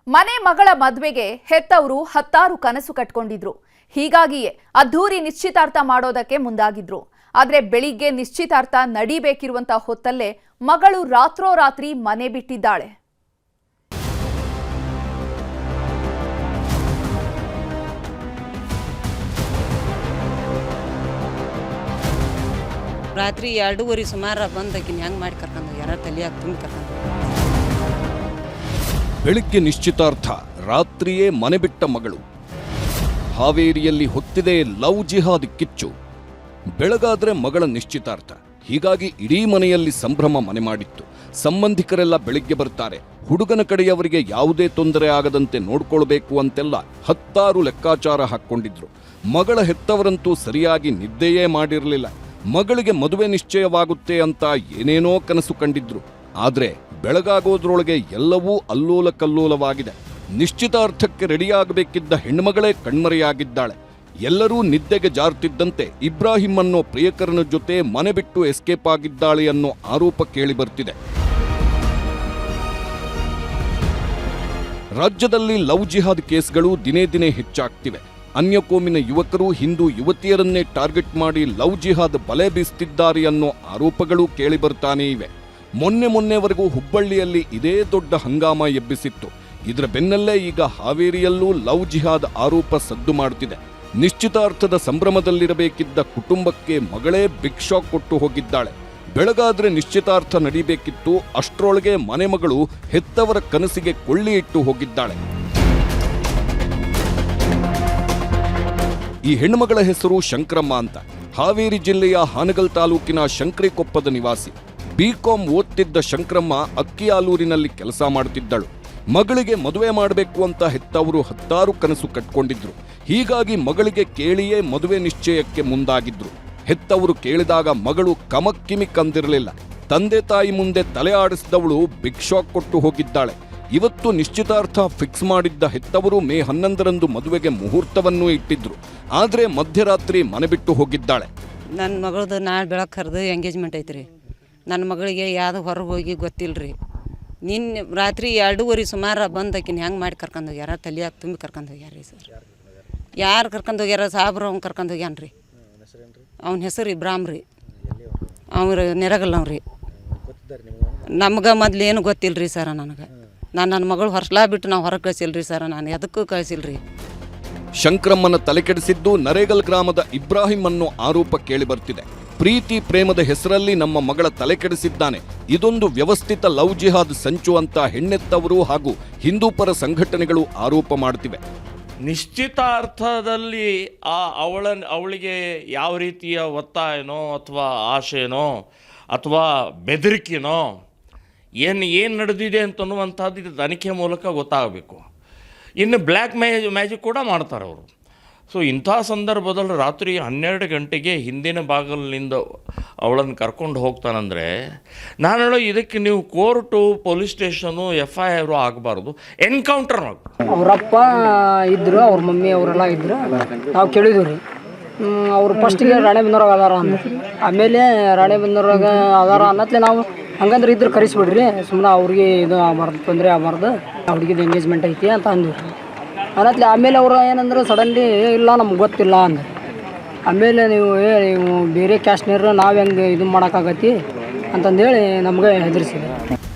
ಮನೆ ಮಗಳ ಮದುವೆಗೆ ಹೆತ್ತವರು ಹತ್ತಾರು ಕನಸು ಕಟ್ಕೊಂಡಿದ್ರು. ಹೀಗಾಗಿಯೇ ಅದ್ಧೂರಿ ನಿಶ್ಚಿತಾರ್ಥ ಮಾಡೋದಕ್ಕೆ ಮುಂದಾಗಿದ್ರು. ಆದರೆ ಬೆಳಿಗ್ಗೆ ನಿಶ್ಚಿತಾರ್ಥ ನಡಿಬೇಕಿರುವಂತ ಹೊತ್ತಲ್ಲೇ ಮಗಳು ರಾತ್ರೋರಾತ್ರಿ ಮನೆ ಬಿಟ್ಟಿದ್ದಾಳೆ. ರಾತ್ರಿ 2:30 ಸುಮಾರು ಬಂದಕಿನ ಹೆಂಗೆ ಮಾಡಿ ಕರ್ಕೊಂಡು ಯಾರು ತಲೆಯಾಗಿ ತುಂಬಿ ಕರ್ಕೊಂಡು. ಬೆಳಿಗ್ಗೆ ನಿಶ್ಚಿತಾರ್ಥ, ರಾತ್ರಿಯೇ ಮನೆ ಬಿಟ್ಟ ಮಗಳು. ಹಾವೇರಿಯಲ್ಲಿ ಹೊತ್ತಿದೆ ಲವ್ ಜಿಹಾದ್ ಕಿಚ್ಚು. ಬೆಳಗಾದ್ರೆ ಮಗಳ ನಿಶ್ಚಿತಾರ್ಥ. ಹೀಗಾಗಿ ಇಡೀ ಮನೆಯಲ್ಲಿ ಸಂಭ್ರಮ ಮನೆ ಮಾಡಿತ್ತು. ಸಂಬಂಧಿಕರೆಲ್ಲ ಬೆಳಿಗ್ಗೆ ಬರ್ತಾರೆ. ಹುಡುಗನ ಕಡೆಯವರಿಗೆ ಯಾವುದೇ ತೊಂದರೆ ಆಗದಂತೆ ನೋಡ್ಕೊಳ್ಬೇಕು ಅಂತೆಲ್ಲ ಹತ್ತಾರು ಲೆಕ್ಕಾಚಾರ ಹಾಕ್ಕೊಂಡಿದ್ರು. ಮಗಳ ಹೆತ್ತವರಂತೂ ಸರಿಯಾಗಿ ನಿದ್ದೆಯೇ ಮಾಡಿರಲಿಲ್ಲ. ಮಗಳಿಗೆ ಮದುವೆ ನಿಶ್ಚಯವಾಗುತ್ತೆ ಅಂತ ಏನೇನೋ ಕನಸು ಕಂಡಿದ್ರು. ಆದ್ರೆ ಬೆಳಗಾಗೋದ್ರೊಳಗೆ ಎಲ್ಲವೂ ಅಲ್ಲೋಲ ಕಲ್ಲೋಲವಾಗಿದೆ. ನಿಶ್ಚಿತಾರ್ಥಕ್ಕೆ ರೆಡಿಯಾಗಬೇಕಿದ್ದ ಹೆಣ್ಮಗಳೇ ಕಣ್ಮರೆಯಾಗಿದ್ದಾಳೆ. ಎಲ್ಲರೂ ನಿದ್ದೆಗೆ ಜಾರ್ತಿದ್ದಂತೆ ಇಬ್ರಾಹಿಂ ಅನ್ನೋ ಪ್ರಿಯಕರನ ಜೊತೆ ಮನೆ ಬಿಟ್ಟು ಎಸ್ಕೇಪ್ ಆಗಿದ್ದಾಳೆ ಅನ್ನೋ ಆರೋಪ ಕೇಳಿ ಬರ್ತಿದೆ. ರಾಜ್ಯದಲ್ಲಿ ಲವ್ ಜಿಹಾದ್ ಕೇಸ್ಗಳು ದಿನೇ ದಿನೇ ಹೆಚ್ಚಾಗ್ತಿವೆ. ಅನ್ಯಕೋಮಿನ ಯುವಕರು ಹಿಂದೂ ಯುವತಿಯರನ್ನೇ ಟಾರ್ಗೆಟ್ ಮಾಡಿ ಲವ್ ಜಿಹಾದ್ ಬಲೆ ಬೀಸ್ತಿದ್ದಾರೆ ಅನ್ನೋ ಆರೋಪಗಳು ಕೇಳಿ ಬರ್ತಾನೇ ಇವೆ. ಮೊನ್ನೆವರೆಗೂ ಹುಬ್ಬಳ್ಳಿಯಲ್ಲಿ ಇದೇ ದೊಡ್ಡ ಹಂಗಾಮ ಎಬ್ಬಿಸಿತ್ತು. ಇದರ ಬೆನ್ನಲ್ಲೇ ಈಗ ಹಾವೇರಿಯಲ್ಲೂ ಲವ್ ಜಿಹಾದ್ ಆರೋಪ ಸದ್ದು ಮಾಡುತ್ತಿದೆ. ನಿಶ್ಚಿತಾರ್ಥದ ಸಂಭ್ರಮದಲ್ಲಿರಬೇಕಿದ್ದ ಕುಟುಂಬಕ್ಕೆ ಮಗಳೇ ಬಿಗ್ ಶಾಕ್ ಕೊಟ್ಟು ಹೋಗಿದ್ದಾಳೆ. ಬೆಳಗಾದ್ರೆ ನಿಶ್ಚಿತಾರ್ಥ ನಡೀಬೇಕಿತ್ತು, ಅಷ್ಟರೊಳಗೆ ಮನೆ ಮಗಳು ಹೆತ್ತವರ ಕನಸಿಗೆ ಕೊಳ್ಳಿ ಇಟ್ಟು ಹೋಗಿದ್ದಾಳೆ. ಈ ಹೆಣ್ಣುಮಗಳ ಹೆಸರು ಶಂಕರಮ್ಮ ಅಂತ. ಹಾವೇರಿ ಜಿಲ್ಲೆಯ ಹಾನಗಲ್ ತಾಲೂಕಿನ ಶಂಕರಿಕೊಪ್ಪದ ನಿವಾಸಿ. ಬಿಕಾಂ ಓದ್ತಿದ್ದ ಶಂಕರಮ್ಮ ಅಕ್ಕಿಯಾಲೂರಿನಲ್ಲಿ ಕೆಲಸ ಮಾಡುತ್ತಿದ್ದಳು. ಮಗಳಿಗೆ ಮದುವೆ ಮಾಡಬೇಕು ಅಂತ ಹೆತ್ತವರು ಹತ್ತಾರು ಕನಸು ಕಟ್ಕೊಂಡಿದ್ರು. ಹೀಗಾಗಿ ಮಗಳಿಗೆ ಕೇಳಿಯೇ ಮದುವೆ ನಿಶ್ಚಯಕ್ಕೆ ಮುಂದಾಗಿದ್ರು. ಹೆತ್ತವರು ಕೇಳಿದಾಗ ಮಗಳು ಕಮಕ್ಕಿಮಿಕ್ ಅಂದಿರಲಿಲ್ಲ. ತಂದೆ ತಾಯಿ ಮುಂದೆ ತಲೆ ಆಡಿಸಿದವಳು ಬಿಗ್ ಶಾಕ್ ಕೊಟ್ಟು ಹೋಗಿದ್ದಾಳೆ. ಇವತ್ತು ನಿಶ್ಚಿತಾರ್ಥ ಫಿಕ್ಸ್ ಮಾಡಿದ್ದ ಹೆತ್ತವರು ಮೇ 11ರಂದು ಮದುವೆಗೆ ಮುಹೂರ್ತವನ್ನೂ ಇಟ್ಟಿದ್ರು. ಆದ್ರೆ ಮಧ್ಯರಾತ್ರಿ ಮನೆ ಬಿಟ್ಟು ಹೋಗಿದ್ದಾಳೆ. ನನ್ನ ಮಗಳದು ನಾಳೆ ಬೆಳಗ್ಗೆ ಕರೆದು ಎಂಗೇಜ್ಮೆಂಟ್ ಐತ್ರಿ. ನನ್ನ ಮಗಳಿಗೆ ಯಾವ್ದು ಹೊರಗೆ ಹೋಗಿ ಗೊತ್ತಿಲ್ಲರಿ. ನಿನ್ನೆ ರಾತ್ರಿ 2:30 ಸುಮಾರು ಬಂದಕಿನ ಹೆಂಗೆ ಮಾಡಿ ಕರ್ಕೊಂಡು ಹೋಗ್ಯಾರ, ತಲೆಯಾಗಿ ತುಂಬಿ ಕರ್ಕೊಂಡು ಹೋಗ್ಯಾರ ರೀ ಸರ್. ಯಾರು ಕರ್ಕೊಂಡು ಹೋಗ್ಯಾರ? ಸಾಬ್ರು ಅವ್ನು ಕರ್ಕೊಂಡು ಹೋಗ್ಯಾನ ರೀ. ಅವನ ಹೆಸರು ಇಬ್ರಾಹಿಂ ರೀ. ಅವ್ರು ನೆರಗಲ್ಲವ್ರಿ. ನಮ್ಗೆ ಮೊದ್ಲು ಏನು ಗೊತ್ತಿಲ್ಲರಿ ಸರ. ನನಗೆ ನನ್ನ ಮಗಳು ಹೊರಸ್ಲಾ ಬಿಟ್ಟು ನಾವು ಹೊರಗೆ ಕಳಿಸಿಲ್ರಿ ಸರ್. ನಾನು ಎದಕ್ಕೂ ಕಳಿಸಿಲ್ರಿ. ಶಂಕರಮ್ಮನ ತಲೆಕೆಡಿಸಿದ್ದು ನರೇಗಲ್ ಗ್ರಾಮದ ಇಬ್ರಾಹಿಂ ಅನ್ನೋ ಆರೋಪ ಕೇಳಿ ಬರ್ತಿದೆ. ಪ್ರೀತಿ ಪ್ರೇಮದ ಹೆಸರಲ್ಲಿ ನಮ್ಮ ಮಗಳ ತಲೆ ಕೆಡಿಸಿದ್ದಾನೆ. ಇದೊಂದು ವ್ಯವಸ್ಥಿತ ಲವ್ ಜಿಹಾದ್ ಸಂಚು ಅಂತ ಹೆಣ್ಣೆತ್ತವರು ಹಾಗೂ ಹಿಂದೂಪರ ಸಂಘಟನೆಗಳು ಆರೋಪ ಮಾಡ್ತಿವೆ. ನಿಶ್ಚಿತಾರ್ಥದಲ್ಲಿ ಅವಳಿಗೆ ಯಾವ ರೀತಿಯ ಒತ್ತಾಯನೋ ಅಥವಾ ಆಶೆನೋ ಅಥವಾ ಬೆದರಿಕೆನೋ ಏನು ನಡೆದಿದೆ ಅಂತನ್ನುವಂಥದ್ದು ಇದು ತನಿಖೆ ಮೂಲಕ ಗೊತ್ತಾಗಬೇಕು. ಇನ್ನು ಬ್ಲ್ಯಾಕ್ ಮ್ಯಾಜಿಕ್ ಕೂಡ ಮಾಡ್ತಾರೆ ಅವರು. ಸೊ ಇಂಥ ಸಂದರ್ಭದಲ್ಲಿ ರಾತ್ರಿ 12 ಗಂಟೆಗೆ ಹಿಂದಿನ ಬಾಗಿಲಿನಿಂದ ಅವಳನ್ನು ಕರ್ಕೊಂಡು ಹೋಗ್ತಾನಂದರೆ ನಾನು ಹೇಳೋ ಇದಕ್ಕೆ ನೀವು ಕೋರ್ಟು, ಪೊಲೀಸ್ ಸ್ಟೇಷನು, FIR ಆಗಬಾರ್ದು, ಎನ್ಕೌಂಟರ್ ಮಾಡಬೇಕು. ಅವರಪ್ಪ ಇದ್ದರು, ಅವ್ರ ಮಮ್ಮಿ ಅವರೆಲ್ಲ ಇದ್ದರು. ನಾವು ಕೇಳಿದ್ವಿ ರೀ. ಅವರು ಫಸ್ಟಿಗೆ ರಾಣೆಬೆನ್ನೂರಾಗ ಅದಾರ ಅಂದ್ರು. ಆಮೇಲೆ ರಾಣೆಬೆನ್ನೂರಾಗ ಅದಾರ ಅನ್ನತ್ಲೆ ನಾವು ಹಂಗಂದ್ರೆ ಇದ್ರೆ ಕರೆಸಿಬಿಡ್ರಿ, ಸುಮ್ಮನೆ ಅವ್ರಿಗೆ ಇದು ಆಗಬಾರ್ದು, ತೊಂದರೆ ಆಗಬಾರ್ದು, ಹುಡುಗಿದು ಎಂಗೇಜ್ಮೆಂಟ್ ಐತಿ ಅಂತ ಅಂದ್ವಿ ಅನ್ನತ್ಲೆ. ಆಮೇಲೆ ಅವರು ಏನಂದ್ರೆ ಸಡನ್ಲಿ ಇಲ್ಲ ನಮ್ಗೆ ಗೊತ್ತಿಲ್ಲ ಅಂದ್ರೆ. ಆಮೇಲೆ ನೀವು ಬೇರೆ ಕ್ಯಾಸ್ಟ್ನರು ನಾವು ಹೆಂಗೆ ಇದು ಮಾಡೋಕ್ಕಾಗತ್ತಿ ಅಂತಂದೇಳಿ ನಮಗೆ ಹೆದರಿಸಿದೆ.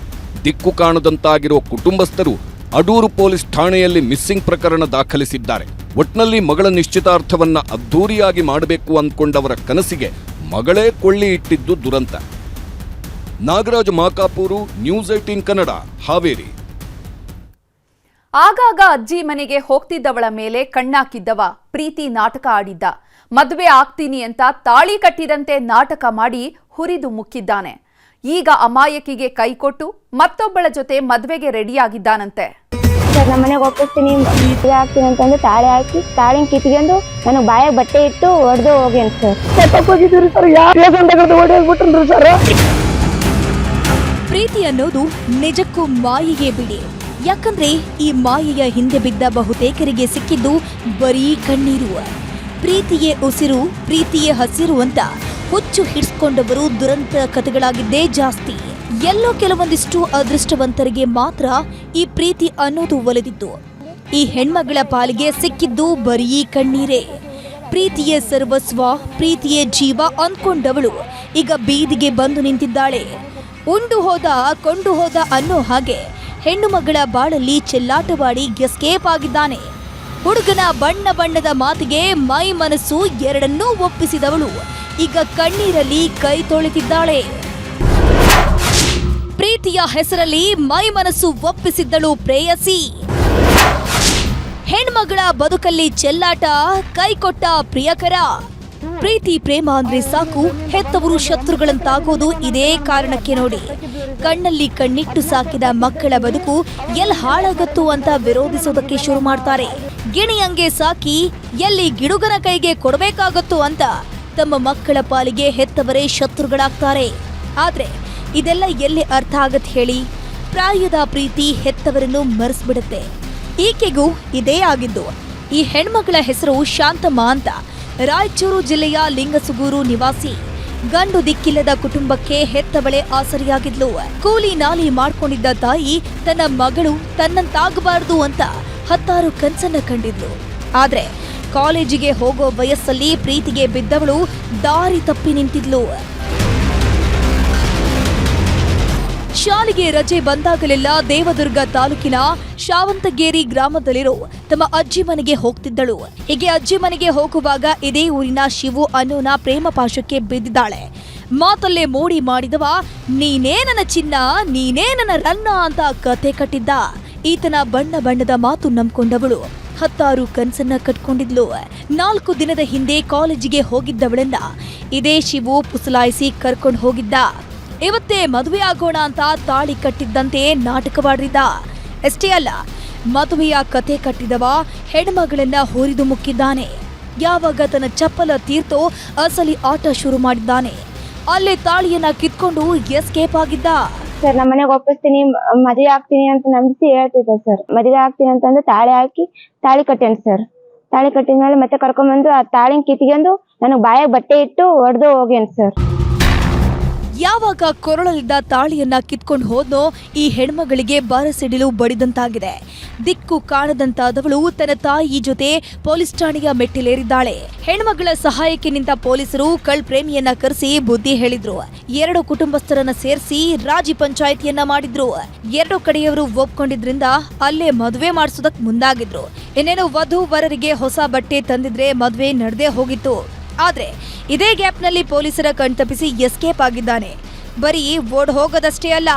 ದಿಕ್ಕು ಕಾಣದಂತಾಗಿರೋ ಕುಟುಂಬಸ್ಥರು ಅಡೂರು ಪೊಲೀಸ್ ಠಾಣೆಯಲ್ಲಿ ಮಿಸ್ಸಿಂಗ್ ಪ್ರಕರಣ ದಾಖಲಿಸಿದ್ದಾರೆ. ಒಟ್ನಲ್ಲಿ ಮಗಳ ನಿಶ್ಚಿತಾರ್ಥವನ್ನ ಅದ್ಧೂರಿಯಾಗಿ ಮಾಡಬೇಕು ಅಂದ್ಕೊಂಡವರ ಕನಸಿಗೆ ಮಗಳೇ ಕೊಳ್ಳಿ ಇಟ್ಟಿದ್ದು ದುರಂತ. ನಾಗರಾಜ್ ಮಾಕಾಪೂರು, ನ್ಯೂಸ್ 18 ಕನ್ನಡ, ಹಾವೇರಿ. ಆಗಾಗ ಅಜ್ಜಿ ಮನೆಗೆ ಹೋಗ್ತಿದ್ದವಳ ಮೇಲೆ ಕಣ್ಣಾಕಿದ್ದವ ಪ್ರೀತಿ ನಾಟಕ ಆಡಿದ್ದ. ಮದುವೆ ಆಗ್ತೀನಿ ಅಂತ ತಾಳಿ ಕಟ್ಟಿದಂತೆ ನಾಟಕ ಮಾಡಿ ಹುರಿದು ಮುಕ್ಕಿದ್ದಾನೆ. ಈಗ ಅಮಾಯಕಿಗೆ ಕೈಕೊಟ್ಟು ಮತ್ತೊಬ್ಬಳ ಜೊತೆ ಮದುವೆಗೆ ರೆಡಿಯಾಗಿದ್ದಾನಂತೆ. ನಮ್ಮ ಮನೆಗೆ ಒಪ್ಪಿಸ್ತೀನಿ, ಮದುವೆ ಆಗ್ತೀನಿ ಅಂತಂದು ತಾಳಿ ಹಾಕಿ ತಾಳಿನ ಕಿತ್ಕೊಂಡು ನನಗೆ ಬಾಯಾಗ ಬಟ್ಟೆ ಇಟ್ಟು ಹೊಡೆದು ಹೋಗಿ ಅಂತ ಸರ್. ಪ್ರೀತಿ ಅನ್ನೋದು ನಿಜಕ್ಕೂ ಮಾಯೆಗೆ ಬಿಡಿ. ಯಾಕಂದ್ರೆ ಈ ಮಾಯೆಯ ಹಿಂದೆ ಬಿದ್ದ ಬಹುತೇಕರಿಗೆ ಸಿಕ್ಕಿದ್ದು ಬರೀ ಕಣ್ಣೀರು. ಪ್ರೀತಿಯೇ ಉಸಿರು, ಪ್ರೀತಿಯೇ ಹಸಿರು ಅಂತ ಹುಚ್ಚು ಹಿಡಿಸ್ಕೊಂಡವರು ದುರಂತ ಕಥೆಗಳಾಗಿದ್ದೇ ಜಾಸ್ತಿ. ಎಲ್ಲೋ ಕೆಲವೊಂದಿಷ್ಟು ಅದೃಷ್ಟವಂತರಿಗೆ ಮಾತ್ರ ಈ ಪ್ರೀತಿ ಅನ್ನೋದು ಒಲಿದಿತ್ತು. ಈ ಹೆಣ್ಮಗಳ ಪಾಲಿಗೆ ಸಿಕ್ಕಿದ್ದು ಬರೀ ಕಣ್ಣೀರೇ. ಪ್ರೀತಿಯೇ ಸರ್ವಸ್ವ, ಪ್ರೀತಿಯೇ ಜೀವ ಅಂದ್ಕೊಂಡವಳು ಈಗ ಬೀದಿಗೆ ಬಂದು ನಿಂತಿದ್ದಾಳೆ. ಉಂಡು ಹೋದ ಕೊಂಡು ಹೋದ ಅನ್ನೋ ಹಾಗೆ ಹೆಣ್ಣು ಮಗಳ ಬಾಳಲ್ಲಿ ಚೆಲ್ಲಾಟವಾಡಿ ಎಸ್ಕೇಪ್ ಆಗಿದ್ದಾನೆ. ಹುಡುಗನ ಬಣ್ಣ ಬಣ್ಣದ ಮಾತಿಗೆ ಮೈ ಮನಸ್ಸು ಎರಡನ್ನೂ ಒಪ್ಪಿಸಿದವಳು ಈಗ ಕಣ್ಣೀರಲ್ಲಿ ಕೈ ತೊಳೆತಿದ್ದಾಳೆ. ಪ್ರೀತಿಯ ಹೆಸರಲ್ಲಿ ಮೈ ಮನಸ್ಸು ಒಪ್ಪಿಸಿದ್ದಳು ಪ್ರೇಯಸಿ. ಹೆಣ್ಮಗಳ ಬದುಕಲ್ಲಿ ಚೆಲ್ಲಾಟ, ಕೈಕೊಟ್ಟ ಪ್ರಿಯಕರ. ಪ್ರೀತಿ ಪ್ರೇಮ ಅಂದ್ರೆ ಸಾಕು, ಹೆತ್ತವರು ಶತ್ರುಗಳಂತಾಗೋದು ಇದೇ ಕಾರಣಕ್ಕೆ ನೋಡಿ. ಕಣ್ಣಲ್ಲಿ ಕಣ್ಣಿಟ್ಟು ಸಾಕಿದ ಮಕ್ಕಳ ಬದುಕು ಎಲ್ಲಿ ಹಾಳಾಗತ್ತು ಅಂತ ವಿರೋಧಿಸೋದಕ್ಕೆ ಶುರು ಮಾಡ್ತಾರೆ. ಗಿಣಿಯಂಗೆ ಸಾಕಿ ಎಲ್ಲಿ ಗಿಡುಗನ ಕೈಗೆ ಕೊಡಬೇಕಾಗತ್ತು ಅಂತ ತಮ್ಮ ಮಕ್ಕಳ ಪಾಲಿಗೆ ಹೆತ್ತವರೇ ಶತ್ರುಗಳಾಗ್ತಾರೆ. ಆದ್ರೆ ಇದೆಲ್ಲ ಎಲ್ಲಿ ಅರ್ಥ ಆಗತ್ ಹೇಳಿ? ಪ್ರಾಯದ ಪ್ರೀತಿ ಹೆತ್ತವರನ್ನು ಮರೆಸ್ಬಿಡುತ್ತೆ. ಈಕೆಗೂ ಇದೇ ಆಗಿದ್ದು. ಈ ಹೆಣ್ಮಗಳ ಹೆಸರು ಶಾಂತಮ್ಮ ಅಂತ. ರಾಯಚೂರು ಜಿಲ್ಲೆಯ ಲಿಂಗಸುಗೂರು ನಿವಾಸಿ. ಗಂಡು ದಿಕ್ಕಿಲ್ಲದ ಕುಟುಂಬಕ್ಕೆ ಹೆತ್ತವಳೆ ಆಸರಿಯಾಗಿದ್ಲು. ಕೂಲಿ ನಾಲಿ ಮಾಡ್ಕೊಂಡಿದ್ದ ತಾಯಿ ತನ್ನ ಮಗಳು ತನ್ನಂತಾಗಬಾರದು ಅಂತ 10 ಕನ್ಸನ್ನ ಕಂಡಿದ್ಲು. ಆದ್ರೆ ಕಾಲೇಜಿಗೆ ಹೋಗೋ ವಯಸ್ಸಲ್ಲಿ ಪ್ರೀತಿಗೆ ಬಿದ್ದವಳು ದಾರಿ ತಪ್ಪಿ ನಿಂತಿದ್ಲು. ಶಾಲೆಗೆ ರಜೆ ಬಂದಾಗಲೆಲ್ಲ ದೇವದುರ್ಗ ತಾಲೂಕಿನ ಶಾವಂತಗೇರಿ ಗ್ರಾಮದಲ್ಲಿರೋ ತಮ್ಮ ಅಜ್ಜಿ ಮನೆಗೆ ಹೋಗ್ತಿದ್ದಳು. ಹೀಗೆ ಅಜ್ಜಿ ಮನೆಗೆ ಹೋಗುವಾಗ ಇದೇ ಊರಿನ ಶಿವು ಅನ್ನೋನ ಪ್ರೇಮ ಪಾಶಕ್ಕೆ ಬಿದ್ದಿದ್ದಾಳೆ. ಮಾತಲ್ಲೇ ಮೋಡಿ ಮಾಡಿದವ ನೀನೇ ನನ್ನ ಚಿನ್ನ, ನೀನೇ ನನ್ನ ರನ್ನ ಅಂತ ಕತೆ ಕಟ್ಟಿದ್ದ. ಈತನ ಬಣ್ಣ ಬಣ್ಣದ ಮಾತು ನಂಬ್ಕೊಂಡವಳು 10 ಕನ್ಸನ್ನ ಕಟ್ಕೊಂಡಿದ್ಲು. 4 ದಿನದ ಹಿಂದೆ ಕಾಲೇಜಿಗೆ ಹೋಗಿದ್ದವಳನ್ನ ಇದೇ ಶಿವು ಪುಸಲಾಯಿಸಿ ಕರ್ಕೊಂಡು ಹೋಗಿದ್ದ. ಇವತ್ತೇ ಮದುವೆ ಆಗೋಣ ಅಂತ ತಾಳಿ ಕಟ್ಟಿದ್ದಂತೆ ನಾಟಕವಾಡಿದ್ದ. ಅಷ್ಟೇ ಅಲ್ಲ, ಮದುವೆಯ ಕತೆ ಕಟ್ಟಿದವ ಹೆಣ್ಮಗಳನ್ನ ಹುರಿದು ಮುಕ್ಕಿದ್ದಾನೆ. ಯಾವಾಗ ತನ್ನ ಚಪ್ಪಲ ತೀರ್ತೋ ಅಸಲಿ ಆಟ ಶುರು ಮಾಡಿದ್ದಾನೆ. ಅಲ್ಲೇ ತಾಳಿಯನ್ನ ಕಿತ್ಕೊಂಡು ಎಸ್ಕೇಪ್ ಆಗಿದ್ದ. ಸರ್ ನಮ್ಮ ಮನೆಗೆ ಒಪ್ಪಿಸ್ತೀನಿ, ಮದುವೆ ಆಗ್ತೀನಿ ಅಂತ ನಂಬಿಸಿ ಹೇಳ್ತಿದ್ದೆ ಸರ್. ಮದುವೆ ಆಗ್ತೀನಿ ಅಂತಂದು ತಾಳಿ ಹಾಕಿ ತಾಳಿ ಕಟ್ಟೇನ್ ಸರ್. ತಾಳಿ ಕಟ್ಟಿದ್ಮೇಲೆ ಮತ್ತೆ ಕರ್ಕೊಂಡ್ಬಂದು ಆ ತಾಳಿನ ಕಿತ್ಕೊಂಡು ನನಗೆ ಬಾಯಾಗ ಬಟ್ಟೆ ಇಟ್ಟು ಹೊಡೆದು ಹೋಗ್ಯನ್ ಸರ್. ಯಾವಾಗ ಕೊರಳಲಿದ್ದ ತಾಳಿಯನ್ನ ಕಿತ್ಕೊಂಡು ಹೋದ್ನೋ ಈ ಹೆಣ್ಮಗಳಿಗೆ ಬರಸಿಡಿಲು ಬಡಿದಂತಾಗಿದೆ. ದಿಕ್ಕು ಕಾಣದಂತಾದವಳು ತನ್ನ ತಾಯಿ ಜೊತೆ ಪೊಲೀಸ್ ಠಾಣೆಯ ಮೆಟ್ಟಿಲೇರಿದ್ದಾಳೆ. ಹೆಣ್ಮಗಳ ಸಹಾಯಕ್ಕೆ ನಿಂತ ಪೊಲೀಸರು ಕಳ್ಪ್ರೇಮಿಯನ್ನ ಕರೆಸಿ ಬುದ್ಧಿ ಹೇಳಿದ್ರು. 2 ಕುಟುಂಬಸ್ಥರನ್ನ ಸೇರಿಸಿ ರಾಜಿ ಪಂಚಾಯಿತಿಯನ್ನ ಮಾಡಿದ್ರು. 2 ಕಡೆಯವರು ಒಪ್ಕೊಂಡಿದ್ರಿಂದ ಅಲ್ಲೇ ಮದುವೆ ಮಾಡಿಸೋದಕ್ ಮುಂದಾಗಿದ್ರು. ಇನ್ನೇನು ವಧು ವರರಿಗೆ ಹೊಸ ಬಟ್ಟೆ ತಂದಿದ್ರೆ ಮದುವೆ ನಡೆದೇ ಹೋಗಿತ್ತು. ಆದ್ರೆ ಇದೇ ಗ್ಯಾಪ್ನಲ್ಲಿ ಪೊಲೀಸರ ಕಣ್ತಪ್ಪಿಸಿ ಎಸ್ಕೇಪ್ ಆಗಿದ್ದಾನೆ. ಬರೀ ಓಡ್ ಹೋಗೋದಷ್ಟೇ ಅಲ್ಲ,